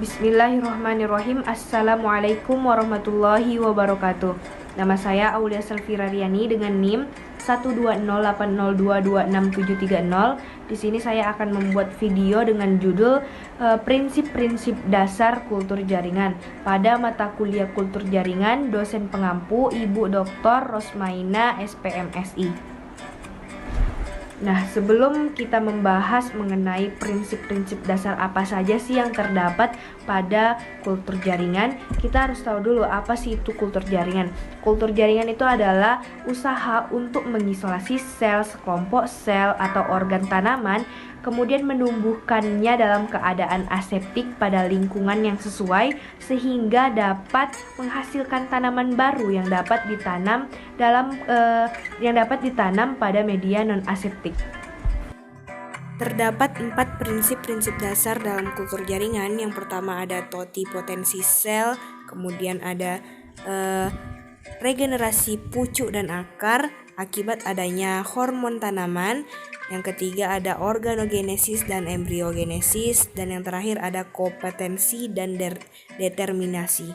Bismillahirrahmanirrahim. Assalamualaikum warahmatullahi wabarakatuh. Nama saya Aulia Selvira Riani dengan NIM 12080226730. Di sini saya akan membuat video dengan judul prinsip-prinsip dasar kultur jaringan pada mata kuliah kultur jaringan dosen pengampu Ibu Dr. Rosmaina SPMSI. Nah, sebelum kita membahas mengenai prinsip-prinsip dasar apa saja sih yang terdapat pada kultur jaringan, kita harus tahu dulu apa sih itu kultur jaringan. Kultur jaringan itu adalah usaha untuk mengisolasi sel, sekelompok sel atau organ tanaman, kemudian menumbuhkannya dalam keadaan aseptik pada lingkungan yang sesuai sehingga dapat menghasilkan tanaman baru yang dapat ditanam pada media non aseptik. Terdapat 4 prinsip-prinsip dasar dalam kultur jaringan. Yang pertama ada totipotensi sel, kemudian ada regenerasi pucuk dan akar akibat adanya hormon tanaman. Yang ketiga ada organogenesis dan embriogenesis, dan yang terakhir ada kompetensi dan determinasi.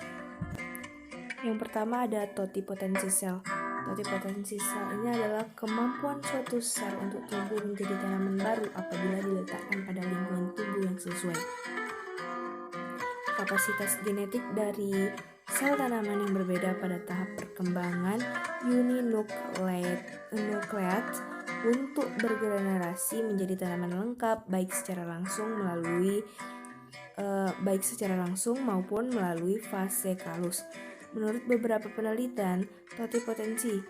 Yang pertama ada totipotensi sel. Totipotensi sel ini adalah kemampuan suatu sel untuk tumbuh menjadi tanaman baru apabila diletakkan pada lingkungan tumbuh yang sesuai. Kapasitas genetik dari sel tanaman yang berbeda pada tahap perkembangan uninukleat untuk bergenerasi menjadi tanaman lengkap baik secara langsung maupun melalui fase kalus. Menurut beberapa penelitian, totipotensi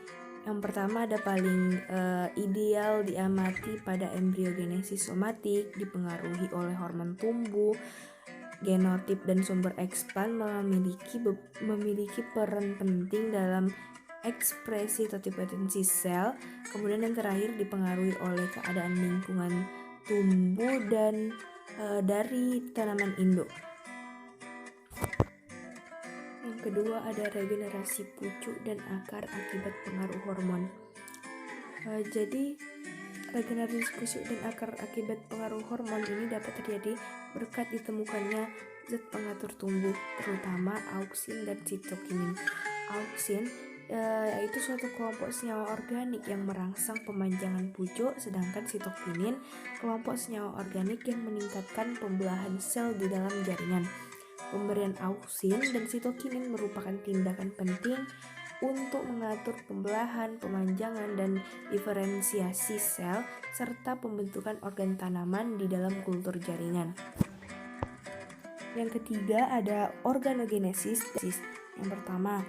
yang pertama ada paling ideal diamati pada embriogenesis somatik, dipengaruhi oleh hormon tumbuh, genotip dan sumber ekspan memiliki peran penting dalam ekspresi totipotensi sel. Kemudian yang terakhir dipengaruhi oleh keadaan lingkungan tumbuh dan dari tanaman induk. Yang kedua ada regenerasi pucuk dan akar akibat pengaruh hormon. Jadi regenerasi pucuk dan akar akibat pengaruh hormon ini dapat terjadi berkat ditemukannya zat pengatur tumbuh, terutama auksin dan sitokinin. Auksin yaitu suatu kelompok senyawa organik yang merangsang pemanjangan pucuk, sedangkan sitokinin kelompok senyawa organik yang meningkatkan pembelahan sel di dalam jaringan. Pemberian auksin dan sitokinin merupakan tindakan penting untuk mengatur pembelahan, pemanjangan, dan diferensiasi sel serta pembentukan organ tanaman di dalam kultur jaringan. Yang ketiga ada organogenesis. Yang pertama,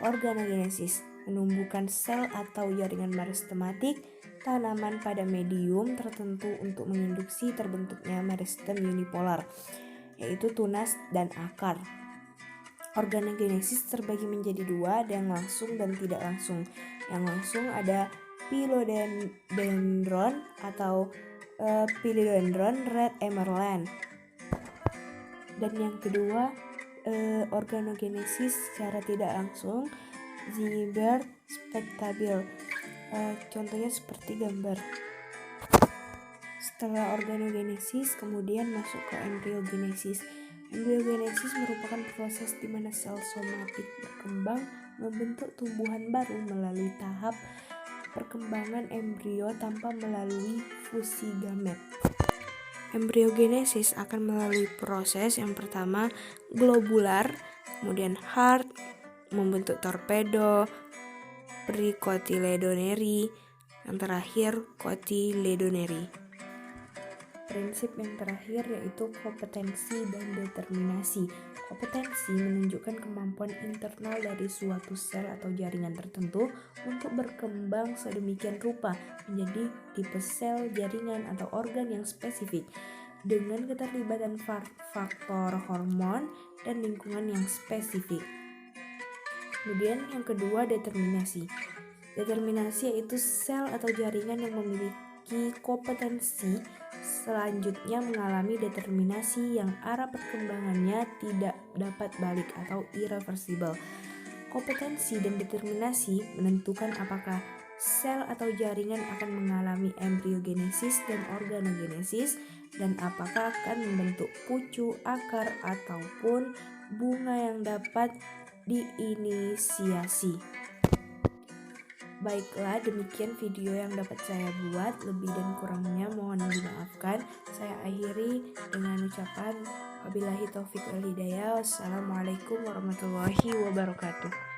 organogenesis menumbuhkan sel atau jaringan meristematik tanaman pada medium tertentu untuk menginduksi terbentuknya meristem unipolar, yaitu tunas dan akar. Organogenesis terbagi menjadi dua, ada yang langsung dan tidak langsung. Yang langsung ada philodendron atau Philodendron red emerald. Dan yang kedua organogenesis secara tidak langsung, Zyber spectabile. Contohnya seperti gambar. Setelah organogenesis kemudian masuk ke embriogenesis. Embriogenesis merupakan proses di mana sel somatik berkembang membentuk tumbuhan baru melalui tahap perkembangan embrio tanpa melalui fusi gamet. Embriogenesis akan melalui proses yang pertama globular, kemudian heart, membentuk torpedo, precotyledonary, yang terakhir cotyledonary. Prinsip yang terakhir yaitu kompetensi dan determinasi. Kompetensi menunjukkan kemampuan internal dari suatu sel atau jaringan tertentu untuk berkembang sedemikian rupa menjadi tipe sel, jaringan, atau organ yang spesifik dengan keterlibatan faktor hormon dan lingkungan yang spesifik. Kemudian yang kedua determinasi. Determinasi yaitu sel atau jaringan yang memiliki kompetensi selanjutnya mengalami determinasi yang arah perkembangannya tidak dapat balik atau irreversible. Kompetensi dan determinasi menentukan apakah sel atau jaringan akan mengalami embriogenesis dan organogenesis dan apakah akan membentuk pucu, akar, ataupun bunga yang dapat diinisiasi. Baiklah, demikian video yang dapat saya buat. Lebih dan kurangnya mohon dimaafkan. Saya akhiri dengan ucapan wabillahi taufiq wal hidayah. Wassalamualaikum warahmatullahi wabarakatuh.